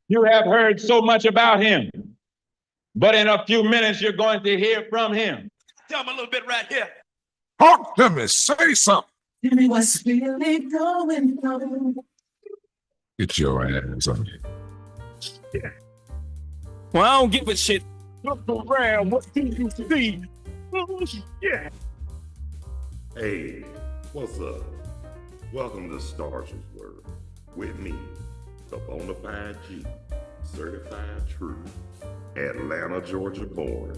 You have heard so much about him, but in a few minutes, you're going to hear from him. Tell him a little bit right here. Talk to me. Say something. Tell me what's really going on. Get your ass on it. Yeah. Well, I don't give a shit. Look around. What do you see? Yeah. Hey, what's up? Welcome to Stargell World. With me, the Bonafide G, certified true, Atlanta, Georgia born,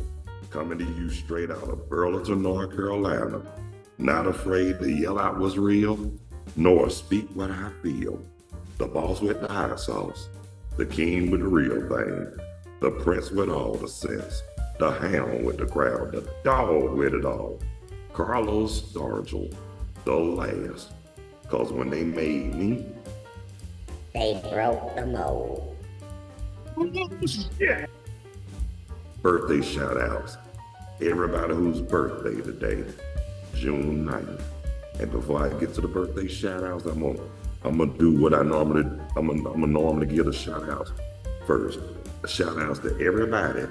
coming to you straight out of Burlington, North Carolina. Not afraid to yell out what's real, nor speak what I feel. The boss with the hot sauce, the king with the real thing, the prince with all the sense, the hound with the crowd, the dog with it all. Carlos Stargell, the last. Cause when they made me, they broke the mold. Yeah. Birthday shout outs. Everybody whose birthday today, June 9th. And before I get to the birthday shout outs, I'm gonna do what I'm gonna normally give a shout out first. A shout outs to everybody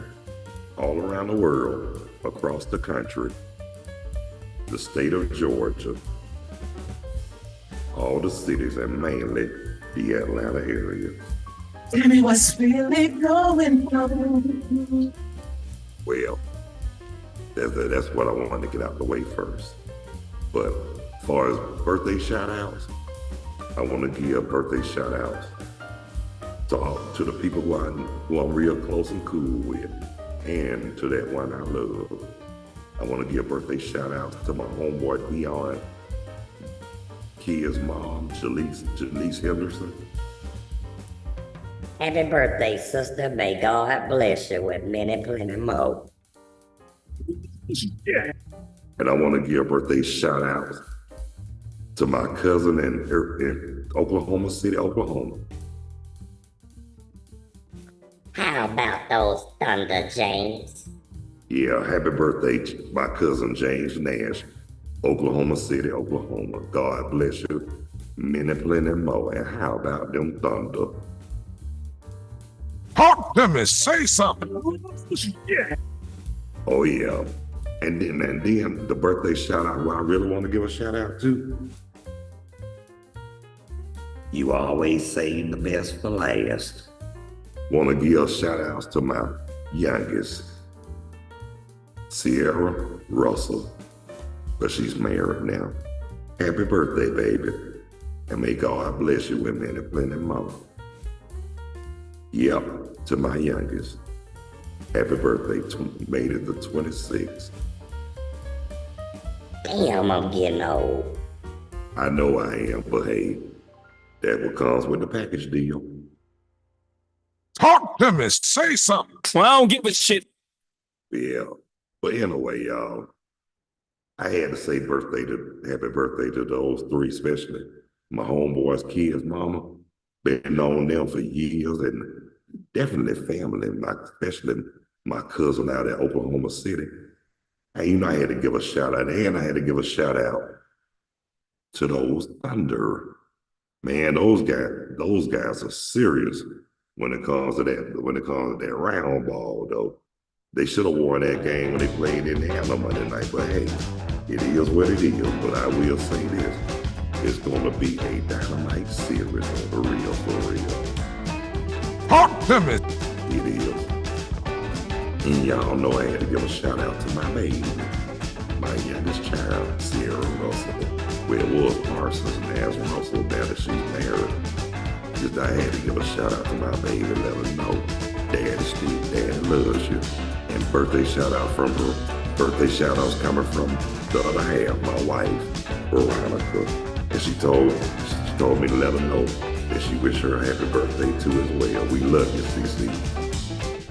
all around the world, across the country, the state of Georgia, all the cities, and mainly the Atlanta area. Tell me what's really going on. Well, that's what I wanted to get out the way first. But as far as birthday shout outs, I want to give birthday shout outs to the people who I'm real close and cool with, and to that one I love. I want to give birthday shout outs to my homeboy Dion, Kia's mom, Jaleese Henderson. Happy birthday, sister. May God bless you with many, plenty more. Yeah. And I want to give birthday shout outs to my cousin in Oklahoma City, Oklahoma. How about those Thunder James? Yeah, happy birthday to my cousin James Nash, Oklahoma City, Oklahoma. God bless you. Many, plenty more. And how about them Thunder? Talk to me. Say something. Yeah. Oh yeah. And then the birthday shout out who I really want to give a shout out to. You always save the best for last. Want to give shout outs to my youngest, Sierra Russell, but she's married now. Happy birthday, baby. And may God bless you with many, plenty more. Yep, to my youngest. Happy birthday, made it the 26th. Damn, I'm getting old. I know I am, but hey, that what comes with the package deal. Talk to me. Say something. Well, I don't give a shit. Yeah, but anyway, y'all, I had to say happy birthday to those three, especially my homeboys, kids, mama. Been knowing them for years, and definitely family, especially my cousin out at Oklahoma City. And I had to give a shout out, and I had to give a shout out to those Thunder. Man, those guys are serious when it comes to that round ball, though. They should have won that game when they played in Indiana Monday night, but hey, it is what it is. But I will say this, it's gonna be a dynamite series on the real, for real. Talk to me. It is. And y'all know I had to give a shout out to my baby, my youngest child, Sierra Russell. Well, it was Parsons, now it's Russell, now that she's married. Just I had to give a shout out to my baby, let her know Daddy loves you. And birthday shout out from her. Birthday shout outs coming from the other half, my wife, Veronica. And she told me to let her know that she wished her a happy birthday too as well. We love you, CC.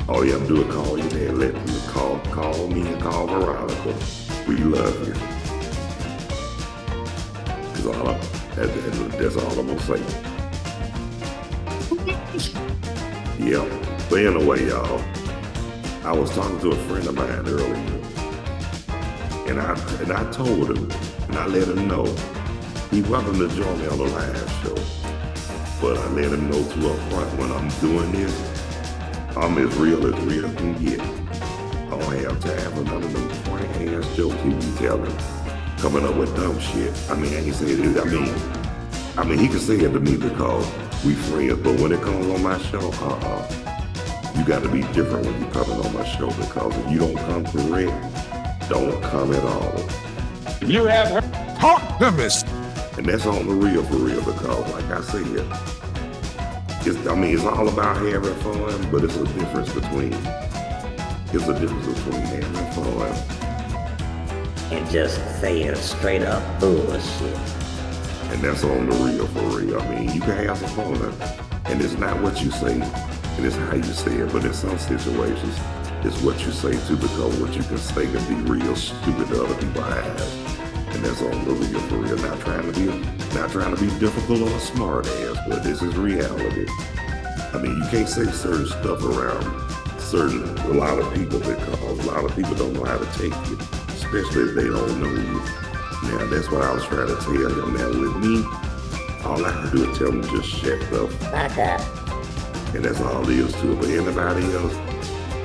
All you have to do is call your dad, let me call me and call Veronica. We love you. That's all I'm gonna say. Yeah. But anyway, y'all, I was talking to a friend of mine earlier, and I told him, and I let him know, he welcome to join me on the live show. But I let him know to up front when I'm doing this, I'm as real can get. I don't have time for none of them funny ass jokes he be telling, coming up with dumb shit. I mean, I ain't say it. I mean, he can say it to me because we friends, but when it comes on my show, you got to be different when you coming on my show, because if you don't come correct, don't come at all. You have heard. Talk to me. And that's on the real for real, because like I said, it's all about having fun, but it's a difference between having fun And just saying straight up bullshit. and that's on the real for real. I mean, you can have some fun, and it's not what you say, and it's how you say it, but in some situations, it's what you say too, because what you can say can be real stupid to other people's eyes. And that's on the real for real. Not trying to be difficult or a smart ass, but this is reality. I mean, you can't say certain stuff around a lot of people, because a lot of people don't know how to take you, especially if they don't know you. Now, that's what I was trying to tell him. Now, with me, all I have to do is tell them to just shut up. Fuck up. And that's all there is to it. But anybody else,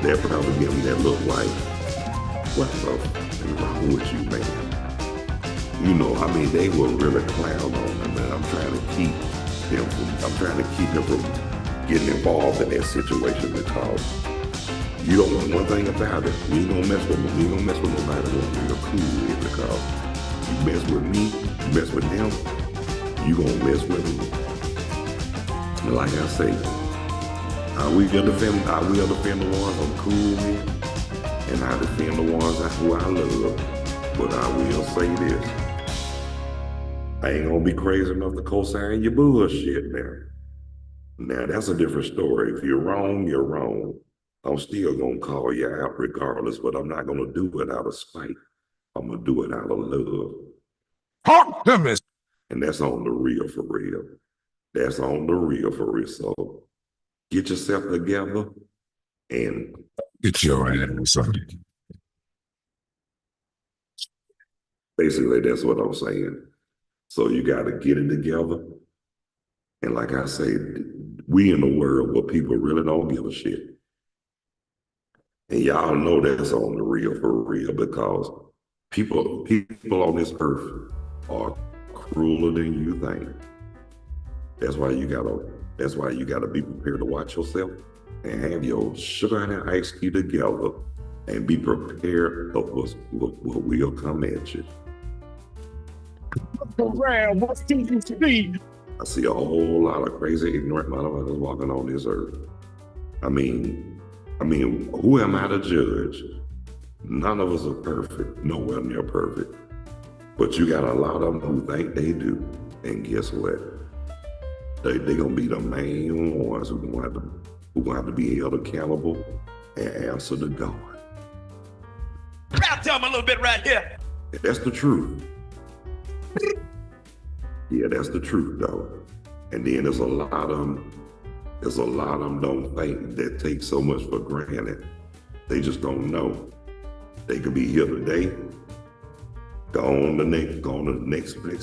they'll probably give me that look like, what the f*** is wrong with you, man? You know, I mean, they will really clown on him, and I'm trying to keep him from getting involved in that situation, because you don't know one thing about it. We ain't gonna mess with nobody when we're cool with, because you mess with me, you mess with them, you gonna mess with me. And like I say, I will defend the ones I'm cool with, and I defend the ones who I love. But I will say this. I ain't gonna be crazy enough to co-sign your bullshit now. Now, that's a different story. If you're wrong, you're wrong. I'm still gonna call you out regardless, but I'm not gonna do it out of spite. I'm gonna do it out of love. Talk to me. And that's on the real for real. That's on the real for real. So get yourself together and Get your ass on it. basically that's what I'm saying. So you gotta get it together. And like I say, we in a world where people really don't give a shit. And y'all know that's on the real for real, because people on this earth are crueler than you think. That's why you gotta be prepared to watch yourself and have your sugar and iced tea together and be prepared of what will come at you. Around, what's TVC? I see a whole lot of crazy, ignorant motherfuckers walking on this earth. I mean, who am I to judge? None of us are perfect, nowhere near perfect. But you got a lot of them who think they do. And guess what? They gonna be the main ones who gonna have to be held accountable and answer to God. Tell them a little bit right here. And that's the truth. Yeah, that's the truth, though. And then there's a lot of them don't think, that take so much for granted. They just don't know. They could be here today, gone the next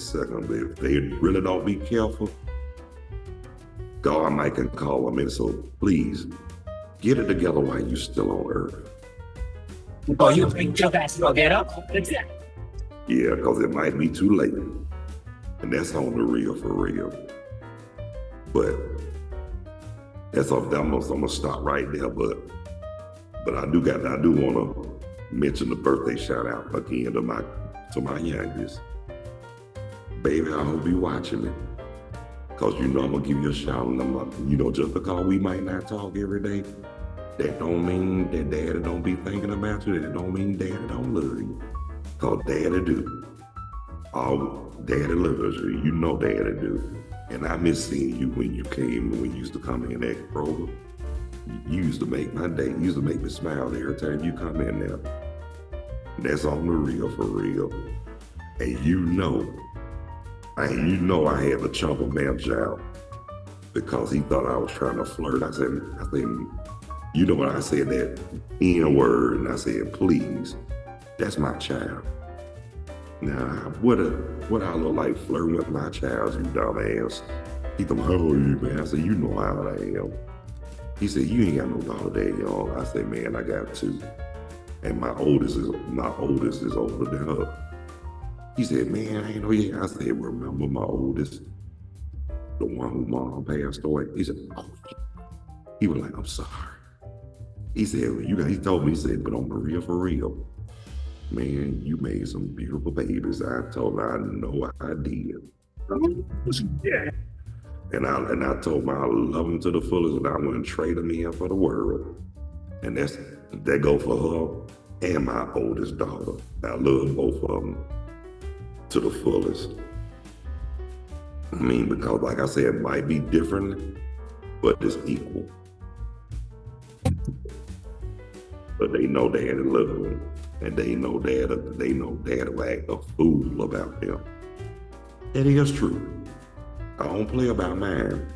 second. But if they really don't be careful, God might can call them in. So please, get it together while you're still on earth. Oh, you think your ass will get up? Yeah, because it might be too late. And that's on the real for real. But I'm gonna stop right there. But I do want to mention the birthday shout out again to my youngest. Baby, I hope you watching me. Cause I'm gonna give you a shout out. Just because we might not talk every day, that don't mean that daddy don't be thinking about you. That don't mean daddy don't love you. Cause daddy do. Oh, daddy loves you. You know daddy do. And I miss seeing you when you used to come in that program. You used to make my day. You used to make me smile every time you come in there. That's on the real for real. And you know I had to chump a man out because he thought I was trying to flirt. I said, you know when I said that N word, and I said, please, that's my child. Now, what I look like flirting with my child, you dumbass. He told me, how old are you, man? I said, you know how I am. He said, you ain't got no daughter that young. I said, man, I got two. And my oldest is older than her. He said, man, I ain't know yet. I said, remember my oldest? The one who mom passed away? He said, oh, he was like, I'm sorry. He said, he told me, he said, but on the real for real, man, you made some beautiful babies. I told her, I know I did. Yeah. And I told him I love him to the fullest and I wouldn't trade him in for the world. And that go for her and my oldest daughter. I love both of them to the fullest. I mean, because like I said, it might be different, but it's equal. But they know daddy love them. And they know daddy will act a fool about them. That is true. I don't play about mine.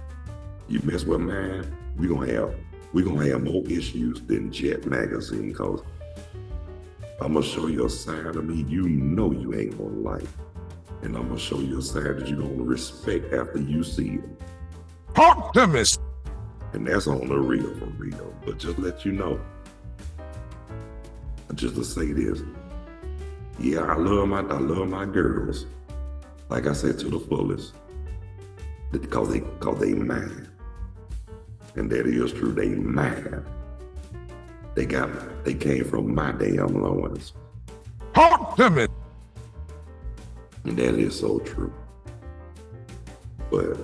You mess with mine, we gonna have more issues than Jet Magazine, because I'm gonna show you a side of me you know you ain't gonna like. And I'm gonna show you a side that you're gonna respect after you see it. Hawk them is. And that's on the real for real. But just let you know. Just to say this. Yeah, I love my girls. Like I said, to the fullest. Because they mine. And that is true, they mine. They came from my damn loins. Hawk them is. And that is so true. But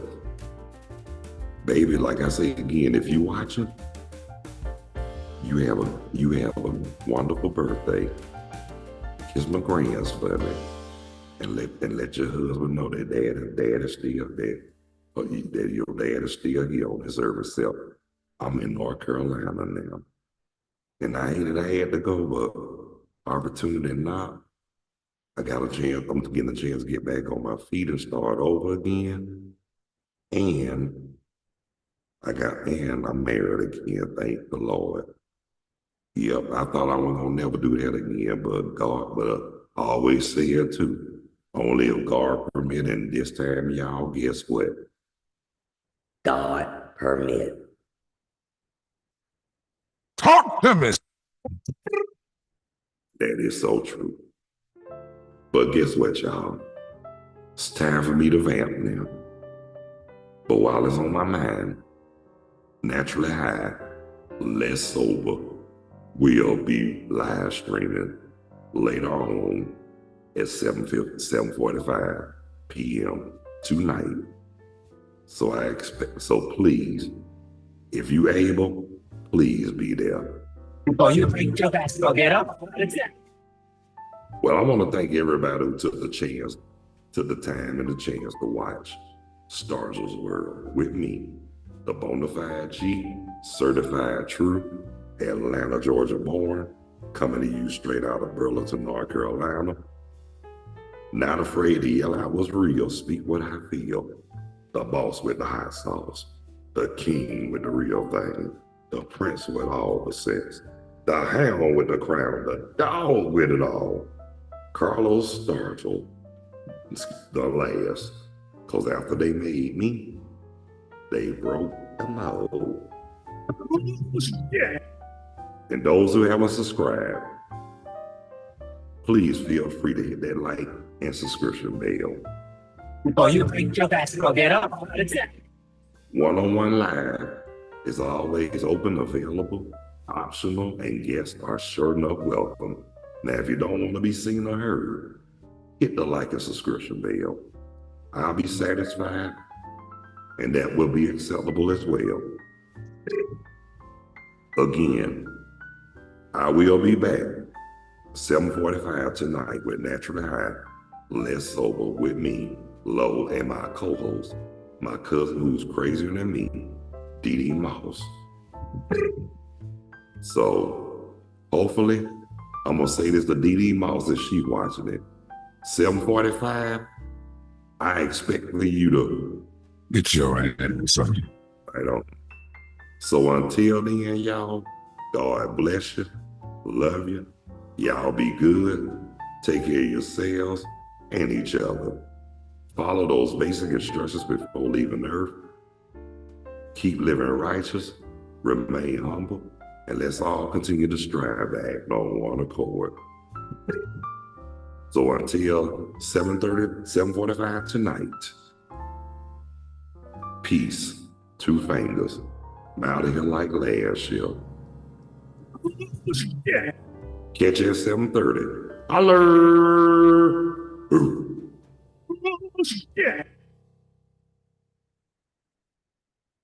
baby, like I say again, if you watching, you have a wonderful birthday. Kiss my grands for me. And let your husband know that dad is still there. Or that your dad is still here on this earth itself. I'm in North Carolina now. And I hated I had to go, but opportunity not. I got a chance, I'm getting a chance to get back on my feet and start over again. And I'm married again, thank the Lord. Yep, I thought I was gonna never do that again, but I always say it too. Only if God permit, and this time, y'all, guess what? God permit. Hawk them is. That is so true. But guess what, y'all? It's time for me to vamp now. But while it's on my mind, naturally high, less sober, we'll be live streaming later on at 7:45 p.m. tonight. So please, if you able, please be there. Oh, you bring your ass to go get up. Well, I want to thank everybody who took the time and the chance to watch Stargell's World with me, the Bonafide G, certified true, Atlanta, Georgia born, coming to you straight out of Burlington, North Carolina. Not afraid to yell out what's real, speak what I feel. The boss with the hot sauce, the king with the real thing, the prince with all the sense, the hound with the crown, the dog with it all. Carlos Stargell, the last, because after they made me, they broke the mold. Yeah. And those who haven't subscribed, please feel free to hit that like and subscription bell. Oh, you bring your ass to go get up. One-on-one live is always open, available, optional, and guests are sure enough welcome. Now, if you don't want to be seen or heard, hit the like and subscription bell. I'll be satisfied, and that will be acceptable as well. Again, I will be back 7:45 tonight with Naturally High, Less Sober with me, Lo, and my co-host, my cousin who's crazier than me, Dee Mouse. So hopefully, I'm gonna say this to Dee Mouse if she's watching it. 7:45, I expect for you to Get your ass, son. right on. So until then, y'all, God bless you, love you. Y'all be good, take care of yourselves and each other. Follow those basic instructions before leaving the earth keep living righteous, remain humble, and let's all continue to strive to act on one accord. So until 7:30, 7:45 tonight, peace, two fingers, I'm out of here like last year. Yeah. Catch you at 7:30. Holler! Yeah.